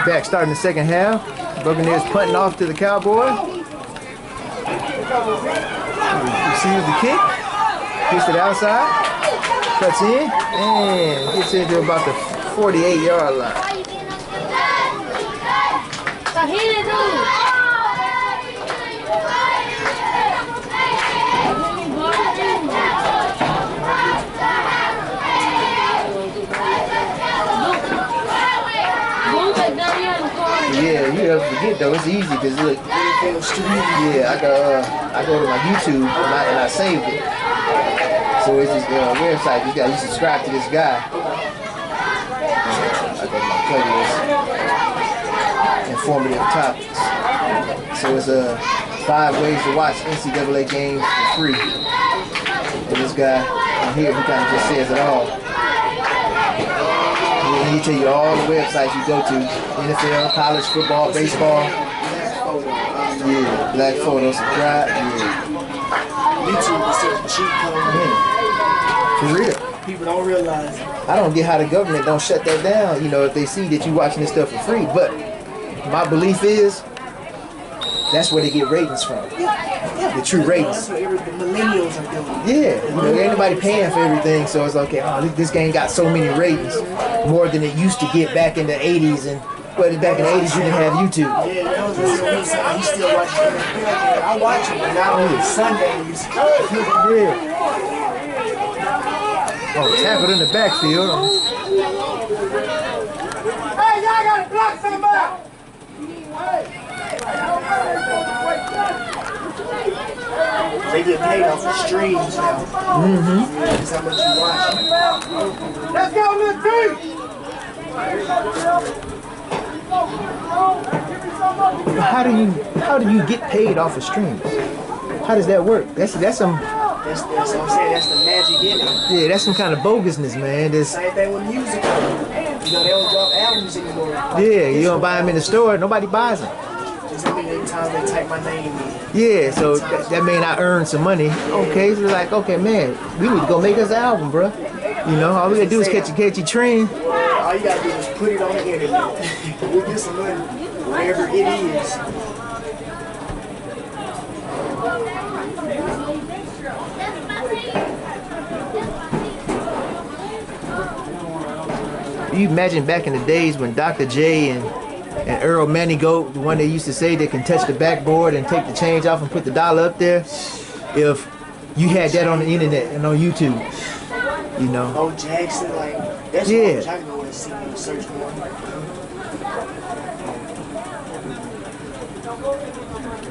Back starting the second half. Buccaneers punting off to the Cowboys. Receives the kick. Kicks to the outside. Cuts in. And gets into about the 48-yard line. Yeah, you have to forget though. It's easy because look. Yeah, I go to my YouTube and I saved it. So it's this website. You subscribe to this guy. I got my playlist. Informative topics. So it's 5 ways to watch NCAA games for free. And this guy here, he kind of just says it all. He tell you all the websites you go to: NFL, college football, baseball. Yeah, black photo, subscribe. Yeah. YouTube is such a cheat code. For real. People don't realize. I don't get how the government don't shut that down. You know, if they see that you watching this stuff for free. But my belief is that's where they get ratings from. The true ratings. That's what the millennials are doing. Yeah, you know, ain't nobody paying for everything, so it's okay. Oh, this game got so many ratings, more than it used to get back in the '80s, but back in the '80s you didn't have YouTube. Yeah, that was what he said. He still watches it. I watch it, but not on Sundays. Yeah. Oh, tackled in the backfield. Hey, y'all gotta block somebody! They get paid off the streams now. That's how much you watch. Let's go, little team! How do you get paid off of streams? How does that work? That's some. That's what I'm saying. That's the magic in it. Yeah, that's some kind of bogusness, man. Same thing with music. You know, they don't drop albums anymore. Yeah, you don't buy them in the store. Nobody buys them. Just how many times they type my name in. Yeah, so that mean I earned some money. Okay, so like, okay, man, we need to go make us an album, bro. You know, all we gotta do is catch a train. All you gotta do is put it on the internet. We'll get some money, wherever it is. You imagine back in the days when Dr. J and Earl Manigault, the one they used to say they can touch the backboard and take the change off and put the dollar up there, if you had that on the internet and on YouTube, you know. Oh, Jackson, like, that's what I can go and see and search for.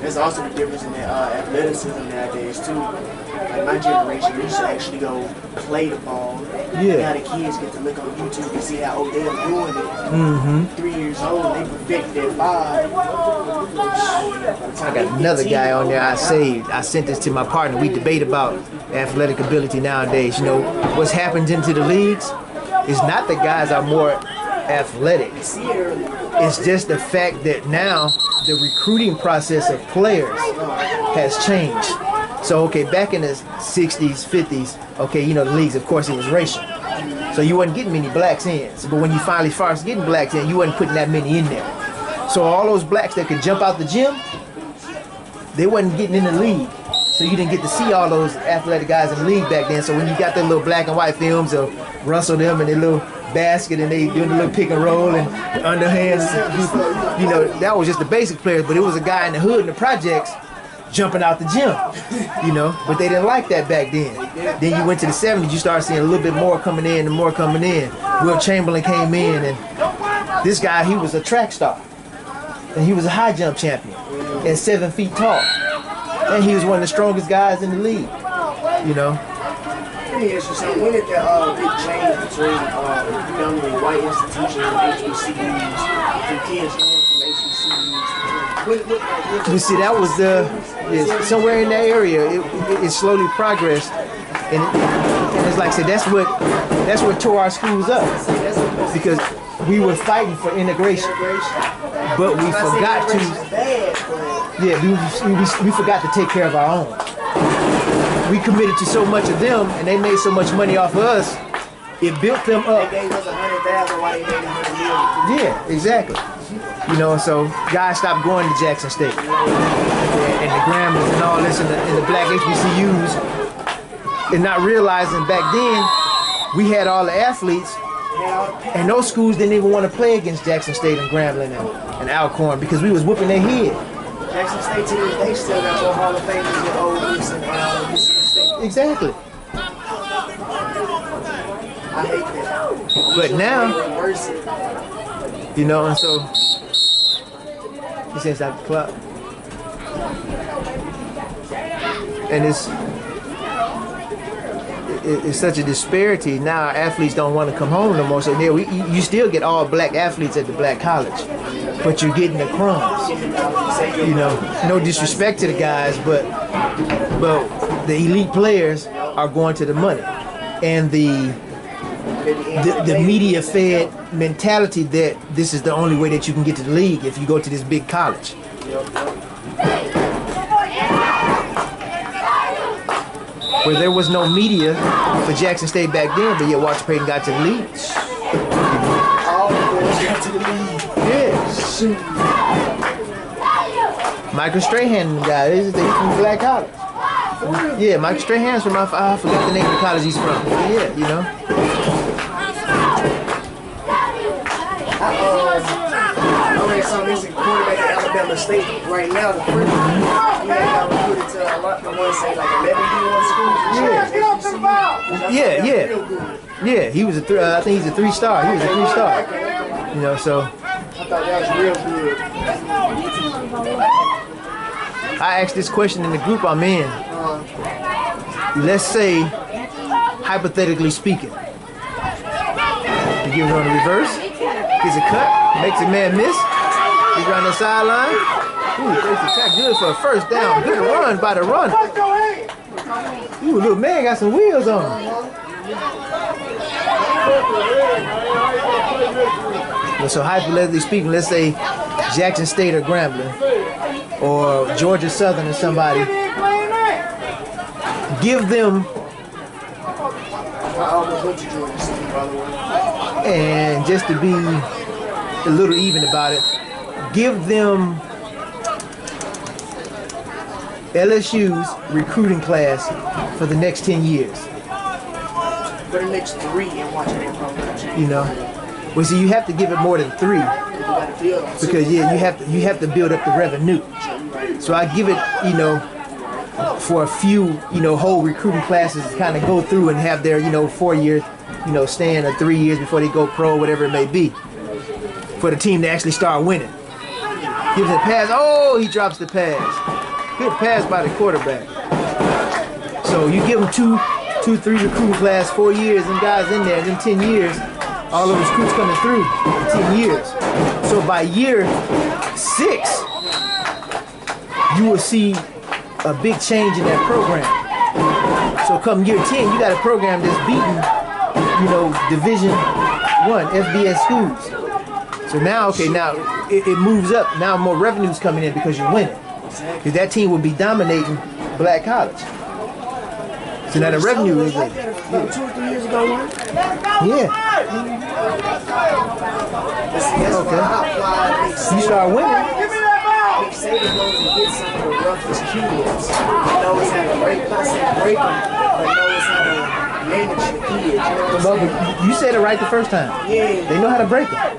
There's also a difference in that athleticism nowadays too. Like my generation used to actually go play the ball. Yeah. Now the kids get to look on YouTube and see how they're doing it. 3 years old, they perfected at 5. I got another guy on there I saved. I sent this to my partner. We debate about athletic ability nowadays. You know, what's happened into the leagues is not that guys are more athletic. It's just the fact that now the recruiting process of players has changed. So, okay, back in the 60s, 50s, okay, you know, the leagues, of course, it was racial. So you wasn't getting many blacks in. But when you finally started getting blacks in, you wasn't putting that many in there. So all those blacks that could jump out the gym, they wasn't getting in the league. So you didn't get to see all those athletic guys in the league back then. So when you got their little black and white films of Russell them and their little basket and they doing the little pick and roll and underhands, you know, that was just the basic players. But it was a guy in the hood in the projects jumping out the gym, you know, but they didn't like that back then. Then you went to the 70s, you started seeing a little bit more coming in and more coming in. Will Chamberlain came in, and this guy, he was a track star. And he was a high jump champion and 7 feet tall. And he was one of the strongest guys in the league, you know. Let me ask you something. When did the big change between predominantly white institutions and HBCUs, from kids going from HBCUs? You see, that was somewhere in that area. It slowly progressed, and it's like I said, that's what tore our schools up, because we were fighting for integration, but we forgot to. Yeah, we forgot to take care of our own. We committed to so much of them, and they made so much money off of us. It built them up. They gave us $100,000 $100,000 while they made $100 million. Yeah, exactly. You know, so guys stopped going to Jackson State and the Grambling and all this in the black HBCUs, and not realizing back then we had all the athletes, and those schools didn't even want to play against Jackson State and Grambling and Alcorn because we was whooping their head. Jackson State teams, they still got more Hall of Famers than Ole Miss and Mississippi State. Exactly. I hate that. But now, Reverse it. you know, and so he says stop the clock, and it's such a disparity. Now our athletes don't want to come home no more. So there, you still get all black athletes at the black college, but you're getting the crumbs. You know, no disrespect to the guys, but the elite players are going to the money, and the media fed mentality that this is the only way that you can get to the league if you go to this big college. Where there was no media for Jackson State back then, but yet Walter Payton got to the league. All the boys got to the league. Yes. Michael Strahan, the guy, they from Black College. Yeah, Michael Strahan's from, I forgot the name of the college he's from. Yeah, you know. I already saw this quarterback at Alabama State right now. The first got recruited to a lot of ones say like 11 D1 schools. Yeah. He was a I think he's a 3-star. He was a 3-star. You know, so I thought that was real good. I asked this question in the group I'm in. Let's say, hypothetically speaking, you give it on the reverse, gets a cut, makes a man miss, he's around the sideline. Ooh, takes the attack good for a first down. Good run by the runner. Ooh, little man got some wheels on him. So hypothetically speaking, let's say Jackson State or Grambling or Georgia Southern or somebody, give them, I almost went to Georgia State, by the way. and just to be a little even about it, give them LSU's recruiting class for the next 10 years. For the next 3 and watching their program. You know, well, see, you have to give it more than 3 because yeah, you have to build up the revenue. So I give it, you know, for a few, you know, whole recruiting classes to kind of go through and have their, you know, 4 years, you know, staying or 3 years before they go pro, whatever it may be, for the team to actually start winning. Gives it a pass. Oh, he drops the pass. Good pass by the quarterback. So you give them 2, 3 recruiting class, 4 years, and guys in there, and then 10 years, all of the recruits coming through in 10 years. So by year 6, you will see a big change in that program. So come year 10, you got a program that's beating, you know, Division I FBS schools. So now, okay, now it moves up. Now more revenue's coming in because you're winning. Because that team will be dominating Black College. So now the revenue is in. About 2 or 3 years ago, right? Yeah. Okay. You start winning. Say to those who get some of the roughest kids, knows how to break them, but knows how to manage the kids. You know what I'm saying? You said it right the first time. Yeah. They know how to break them.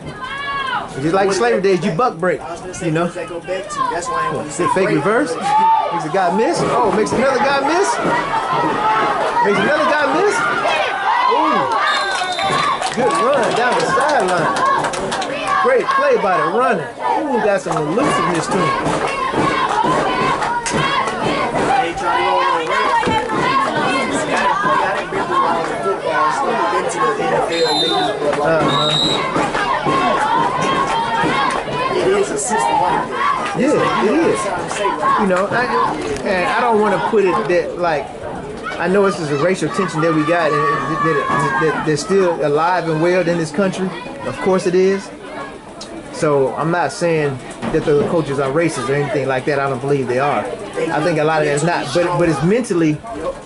Just like the slavery days, you buck break. I was gonna say, You know. they go back to. That's why I want to say Fake break. reverse. Makes a guy miss. Oh, makes another guy miss. Makes another guy miss. Ooh. Good run down the sideline. Great play by the runner. Ooh, got some elusiveness to him. They try to roll on the right. Got it been around the football, still been to the NFL league for a long time. It is a system like that. Yeah, it is. You know, and I don't want to put it that like, I know this is a racial tension that we got and that they're still alive and well in this country. Of course it is. So I'm not saying that the coaches are racist or anything like that. I don't believe they are. I think a lot of that's not, but it's mentally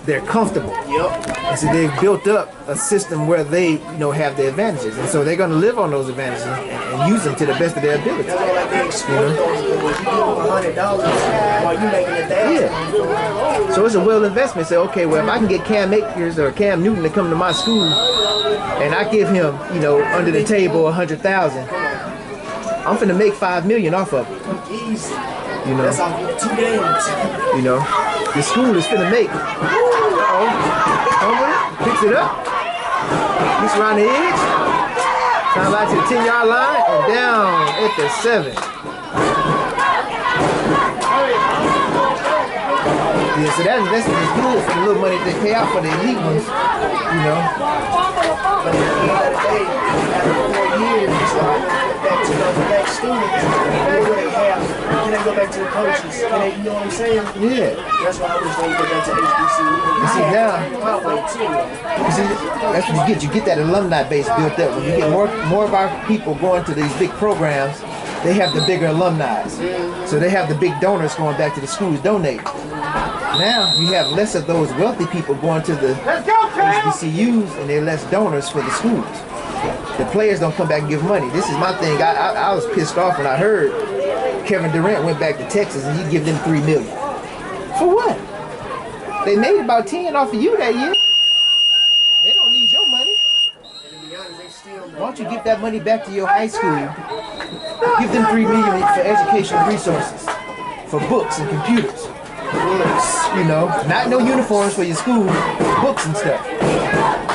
they're comfortable. And so they've built up a system where they have the advantages, and so they're going to live on those advantages and use them to the best of their ability. That's why like they exploit those boys. You give them $100 while you making $1,000. Yeah. So it's a well investment. Say, okay, well, if I can get Cam Akers or Cam Newton to come to my school, and I give him, under the table $100,000, I'm finna make $5 million off of it. Easy. That's off 2 games. The school is finna make. Picks it up. Gets around the edge. Time out to the 10-yard line and down at the 7. Yeah, so that investment is good for the little money they pay out for the elite ones. But at the end of the day, after 4 years, it's like back to the back students. What do they have? Can they go back to the coaches? Can they, you know what I'm saying? Yeah. That's why I wish they would go back to HBCU. You see now, You see, that's what you get. You get that alumni base built up. When you get more of our people going to these big programs, they have the bigger alumni. So they have the big donors going back to the schools donating. Now you have less of those wealthy people going to the HBCUs, and they're less donors for the schools. The players don't come back and give money. This is my thing. I was pissed off when I heard Kevin Durant went back to Texas and he give them $3 million. For what? They made about 10 off of you that year. They don't need your money. Why don't you give that money back to your high school? Give them $3 million for educational resources, for books and computers. Not no uniforms for your school, books and stuff.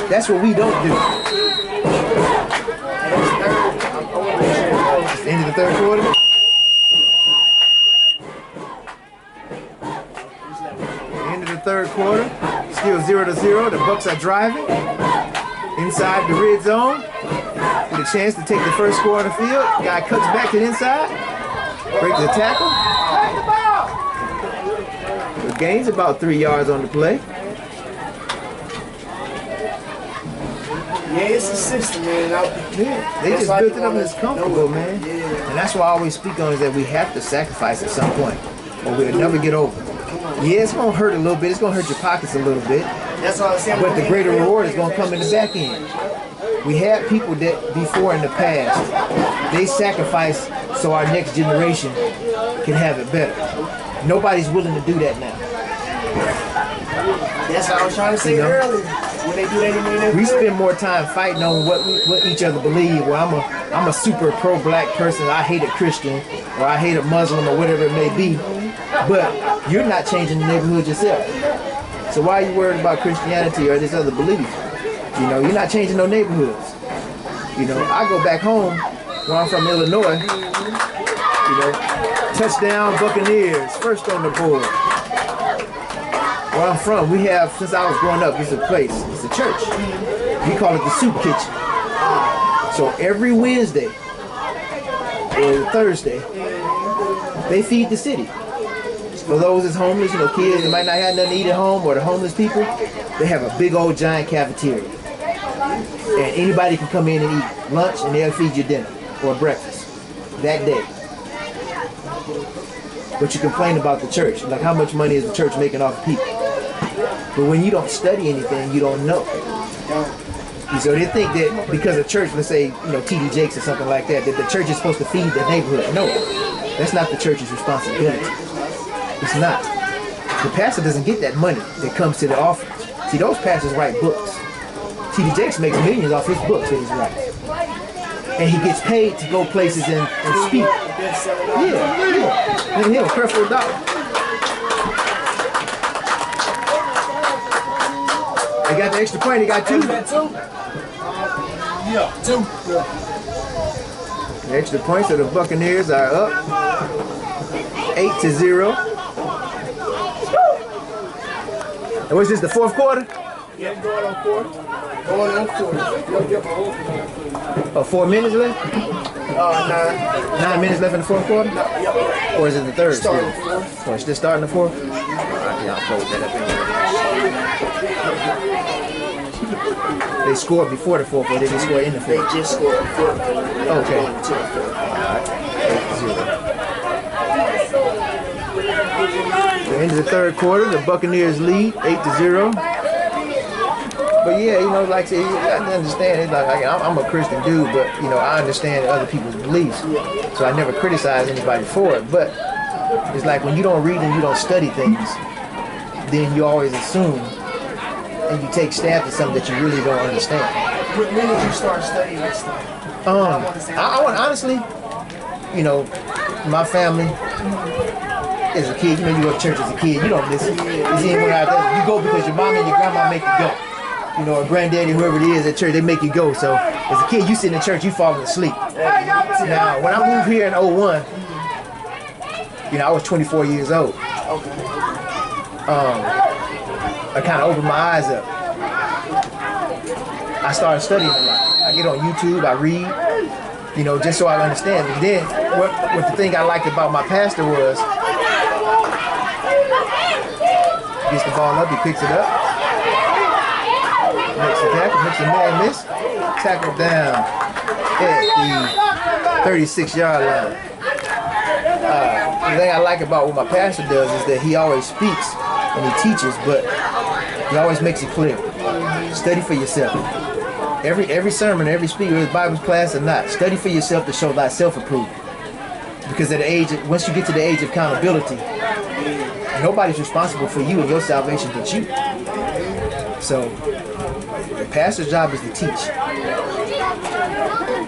That's what we don't do. It's the end of the third quarter. End of the third quarter. Still 0-0. The Bucs are driving inside the red zone with a chance to take the first score on the field. Guy cuts back to the inside, breaks the tackle. The gain's about 3 yards on the play. Yeah, it's a system, man. They just built it up and it's comfortable, man. And that's why I always speak on is that we have to sacrifice at some point, or we'll never get over it. Yeah, it's gonna hurt a little bit. It's gonna hurt your pockets a little bit. That's what I'm saying. But the greater reward is gonna come in the back end. We had people that before in the past, they sacrificed so our next generation can have it better. Nobody's willing to do that now. That's what I was trying to say earlier. When they do that, we spend more time fighting on what each other believe. Well, I'm a super pro-black person. I hate a Christian, or I hate a Muslim, or whatever it may be. But you're not changing the neighborhood yourself. So why are you worried about Christianity or this other belief? You're not changing no neighborhoods. I go back home where I'm from, Illinois. Touchdown Buccaneers, first on the board. Where I'm from, we have, since I was growing up, it's a place, it's a church. We call it the soup kitchen. So every Wednesday or Thursday, they feed the city. For those that's homeless, kids that might not have nothing to eat at home, or the homeless people, they have a big old giant cafeteria. And anybody can come in and eat lunch, and they'll feed you dinner or breakfast that day. But you complain about the church, like how much money is the church making off of people? But when you don't study anything, you don't know. And so they think that because a church, let's say, T.D. Jakes or something like that, that the church is supposed to feed the neighborhood. No, that's not the church's responsibility. It's not. The pastor doesn't get that money that comes to the offerings. See, those pastors write books. T.D. Jakes makes millions off his books that he's writing. And he gets paid to go places and speak. Yeah. And he'll pray for $1. They got the extra point. They got 2. Yeah, 2. The extra points, so the Buccaneers are up 8-0. And what's this, the fourth quarter? Yeah, going on fourth. Going on fourth. 4 minutes left? 9. 9 minutes left in the fourth quarter? Yep. Or is it the third? Starting the fourth. Or it's just starting the fourth? I'll close that up. They scored before the fourth, or did they score in the They fourth? just scored the fourth. Okay. Going to the fourth. Alright. 8-0. So in the into the third quarter. The Buccaneers lead 8-0. But yeah, you know, like I said, I understand it. Like I'm a Christian dude, but you know, I understand other people's beliefs, so I never criticize anybody for it. But it's like when you don't read and you don't study things, then you always assume and you take stabs at something that you really don't understand. When did you start studying this stuff? I want honestly, you know, my family. As a kid, you know, you go to church as a kid, you don't listen. You see when you go because your mom and your grandma make you go. You know, or granddaddy, whoever it is at church, they make you go. So as a kid, you sit in church, you falling asleep. Now, when I moved here in 01, you know, I was 24 years old. I kind of opened my eyes up. I started studying a lot. I get on YouTube, I read, you know, just so I understand. And then, what the thing I liked about my pastor was, gets the ball up, he picks it up. Makes a tackle, makes a man miss. Tackle down at the 36-yard line. The thing I like about what my pastor does is that he always speaks and he teaches, but he always makes it clear. Study for yourself. Every sermon, every speaker, whether Bible class or not, study for yourself to show thyself approved. Because at the age, once you get to the age of accountability, nobody's responsible for you and your salvation but you. So, the pastor's job is to teach.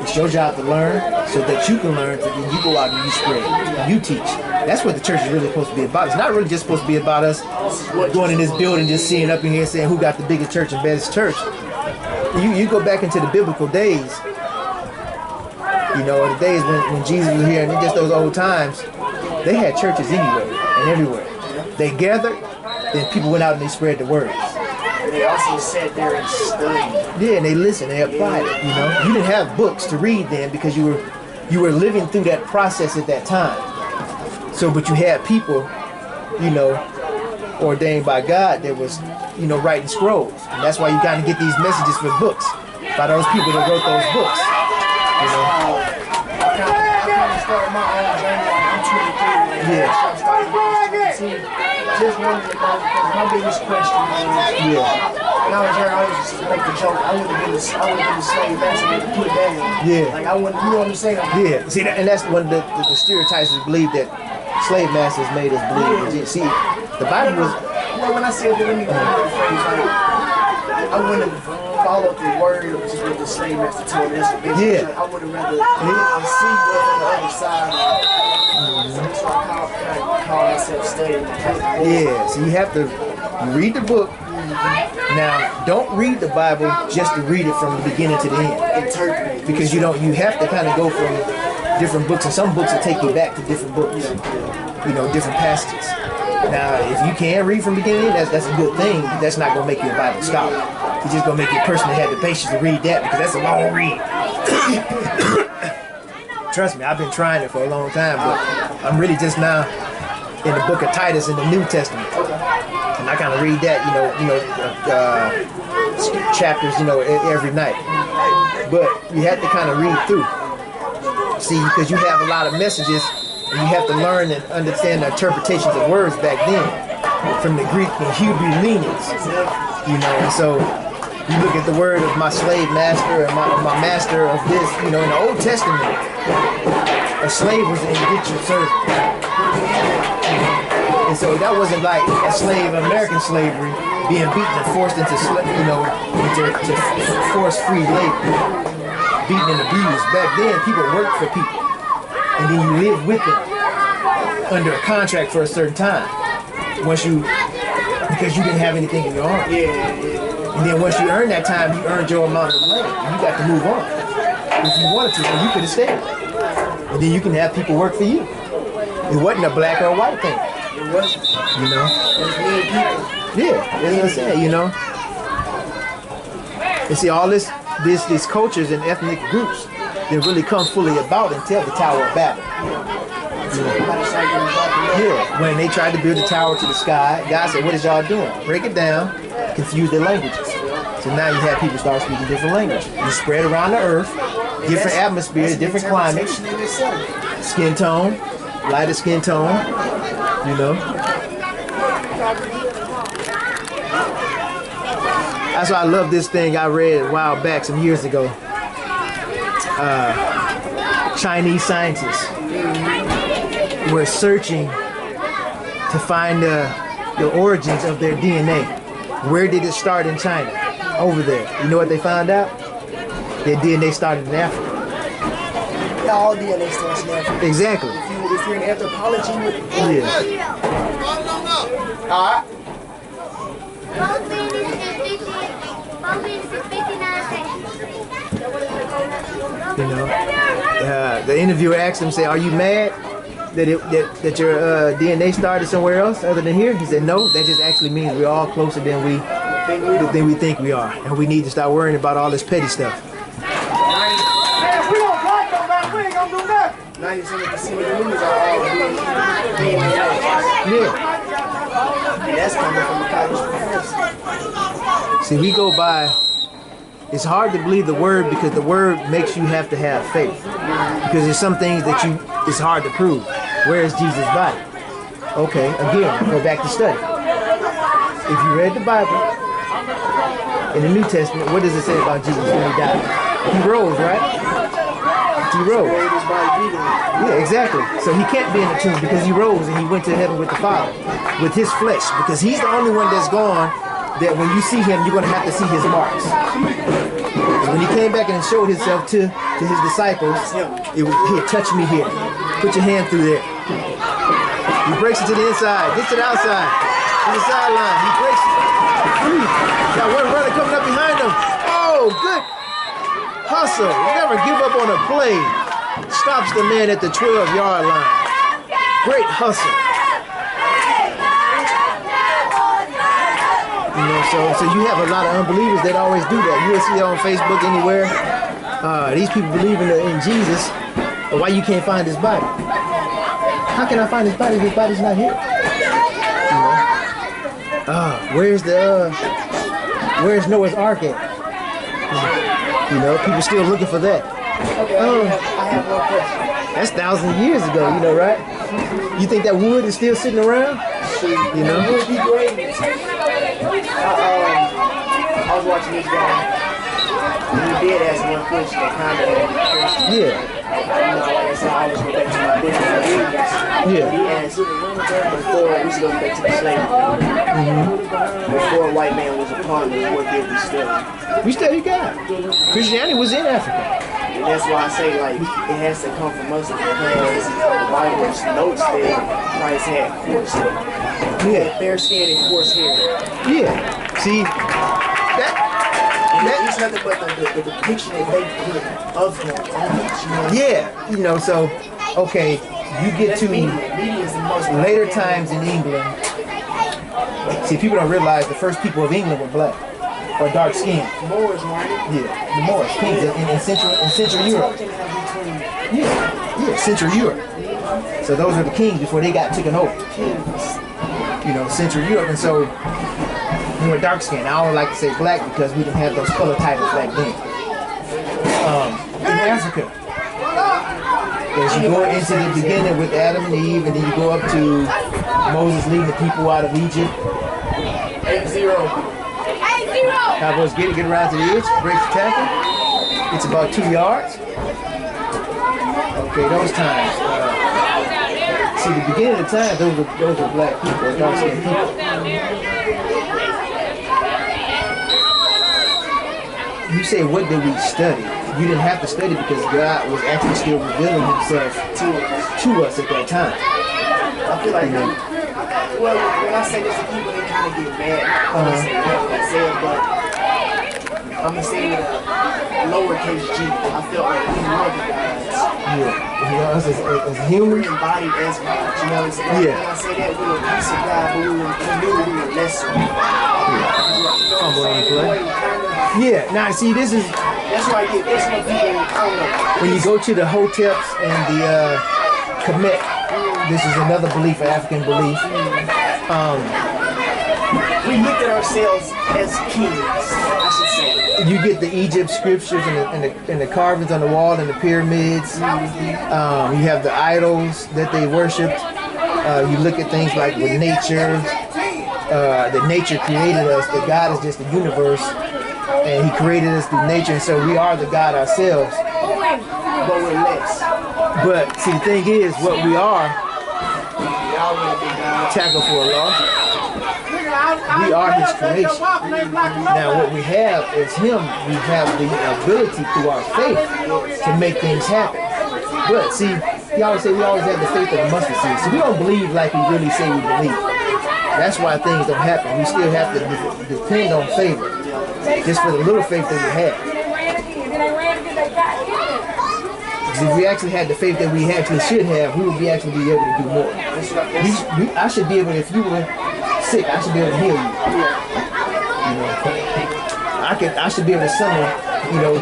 It's your job to learn so that you can learn, so that you go out and you spread, you teach. That's what the church is really supposed to be about. It's not really just supposed to be about us going in this building, just seeing up in here saying who got the biggest church and best church. You go back into the biblical days, you know, the days when Jesus was here, and just those old times, they had churches anywhere and everywhere. They gathered, then people went out and they spread the word. They also sat there and studied. Yeah, and they listened, they applied it, you know. You didn't have books to read then because you were living through that process at that time. So, but you had people, you know, ordained by God that was, you know, writing scrolls. And that's why you kind of get these messages for books by those people that wrote those books. You know? I kind of started my own journey. I'm 23. Yeah. I started just wanted to know because my biggest question was, when I was young, I used to make the joke, I would have been a slave master and put down. Yeah. Like I wouldn't, you know what I'm saying? Yeah. See, and that's one of the stereotypes is believe that slave masters made us believe. See, the Bible was. You know, when I said that, let me go over the phrase, like, I wouldn't have followed the word of just what the slave master told us. Yeah. I would have rather see what's on the other side. So I call myself studying. Yeah, so you have to read the book. Now, don't read the Bible just to read it from the beginning to the end. Interpret it. Because you have to kind of go from different books, and some books will take you back to different books. You know, different passages. Now, if you can read from the beginning, that's a good thing. But that's not gonna make you a Bible scholar. It's just gonna make you a person that had the patience to read that because that's a long read. Trust me, I've been trying it for a long time, but I'm really just now in the book of Titus in the New Testament, and I kind of read that, chapters, every night. But you have to kind of read through, see, because you have a lot of messages, and you have to learn and understand the interpretations of words back then, from the Greek and Hebrew meanings, and so. You look at the word of my slave master and my master of this, in the Old Testament, a slave was an indentured servant. And so that wasn't like a slave, American slavery, being beaten and forced into forced free labor, beaten and abused. Back then, people worked for people, and then you lived with them under a contract for a certain time. Because you didn't have anything in your arm. And then once you earned that time, you earned your amount of money. And you got to move on. If you wanted to, then you could have stayed. And then you can have people work for you. It wasn't a black or a white thing. It wasn't. It was many people. Yeah, that's what I'm saying, And see, all these cultures and ethnic groups, they really come fully about until the Tower of Babel. Yeah, when they tried to build the tower to the sky, God said, what is y'all doing? Break it down, confuse their languages. So now you have people start speaking different languages. You spread around the earth, different atmospheres, different climates, skin tone, lighter skin tone, That's why I love this thing I read a while back, some years ago. Chinese scientists were searching to find the origins of their DNA. Where did it start in China? Over there. You know what they found out? Their DNA started in Africa. Yeah, all DNA starts in Africa. Exactly. If you're in anthropology, Yeah. All right. You know, the interviewer asked him, "Say, are you mad that your DNA started somewhere else other than here?" He said, "No, that just actually means we're all closer than we think we are, and we need to start worrying about all this petty stuff." Man, we don't like them, man. We ain't gonna do nothing. 97% of the movies are all DNA. Yeah. And that's coming from a college professor. See, we go by. It's hard to believe the word because the word makes you have to have faith. Because there's some things that it's hard to prove. Where is Jesus' body? Okay, again, go back to study. If you read the Bible in the New Testament, what does it say about Jesus when he died? He rose, right? He rose. Yeah, exactly. So he can't be in the tomb because he rose and he went to heaven with the Father, with his flesh. Because he's the only one that's gone that when you see him, you're going to have to see his marks. And when he came back and showed himself to his disciples, it was, "Here, touch me here. Put your hand through there." He breaks it to the inside, gets to the outside, to the sideline. He breaks it. Got one runner coming up behind him. Oh, good hustle. You never give up on a play. Stops the man at the 12-yard line. Great hustle. You know, so you have a lot of unbelievers that always do that. You'll see it on Facebook anywhere. These people believe in Jesus, but why you can't find his body? How can I find his body if his body's not here? You know? Where's Noah's Ark at? You know, people still looking for that. Okay, I have one question. That's thousands of years ago, you know, right? You think that wood is still sitting around? You know? It would be great. I was watching this guy. And he did ask one question that kind of Yeah. like I said, I always go back to my book of Williams. Yeah. He asked before we should go back to the slave. Before a white man was upon us, what did we study? We studied God. Christianity was in Africa. And that's why I say like it has to come from us because the Bible notes that Christ had coarse hair. He had fair skin and coarse hair. Yeah. See, It's nothing but the depiction that they put of him on it. yeah, you know, so, okay, you get to Media is the most later times in England. See, people don't realize the first people of England were black or dark skinned. Moors, right? Yeah, the Moors, kings in Central Europe. Yeah, Central Europe. So those were the kings before they got taken over. You know, Central Europe, and so we were dark skinned. I don't like to say black because we didn't have those color titles back then. In Africa, as you go into the beginning with Adam and Eve, and then you go up to Moses leading the people out of Egypt. 8-0. Cowboyz get around to the edge, breaks the tackle. It's about 2 yards. Okay, those times. See, the beginning of the time, those were black people, dark skinned people. You say, what did we study? You didn't have to study because God was actually still revealing himself to us at that time. I feel like, well, when I say this to people, they kind of get mad. I'm going to say what I said, but I'm going to say with a lowercase g. I felt like we love the guys. Yeah. You know, us as humans. We're embodied as God. You know what I'm saying? Yeah. When I say that, we were a piece of God, but we were lesser. Yeah, now see, this is That's why I get this one people, I don't know. when you go to the hoteps and the Kemet. This is another belief, an African belief. We looked at ourselves as kings, I should say. You get the Egypt scriptures and the carvings on the wall and the pyramids. You have the idols that they worshipped. You look at things like with nature. that nature created us, that God is just the universe, and He created us through nature, and so we are the God ourselves. But we're less. But see, the thing is, what we are, tackle for a loss. We are His creation. Now, what we have is Him. We have the ability through our faith to make things happen. But see, He always say we always have the faith of a mustard seed. So we don't believe like we really say we believe. That's why things don't happen. We still have to depend on favor, just for the little faith that we have. If we actually had the faith that we actually should have, we would actually be able to do more. I should be able, if you were sick, I should be able to heal you. You know, I should be able to summon, you know,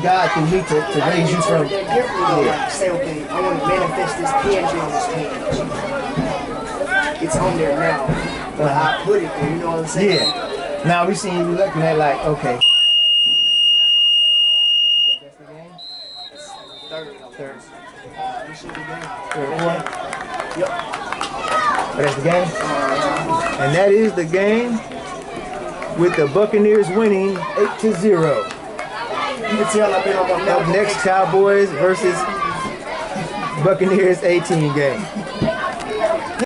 God through me to raise you from. Say, okay, I want to manifest this PNG on this page. It's on there now, but I put it there. You know what I'm saying? Yeah. Now we see you looking at like, okay. Third one. Yep. That's the game. And that is the game with the Buccaneers winning 8-0. You can tell I've been on my Up next, Cowboys versus Buccaneers 18 game.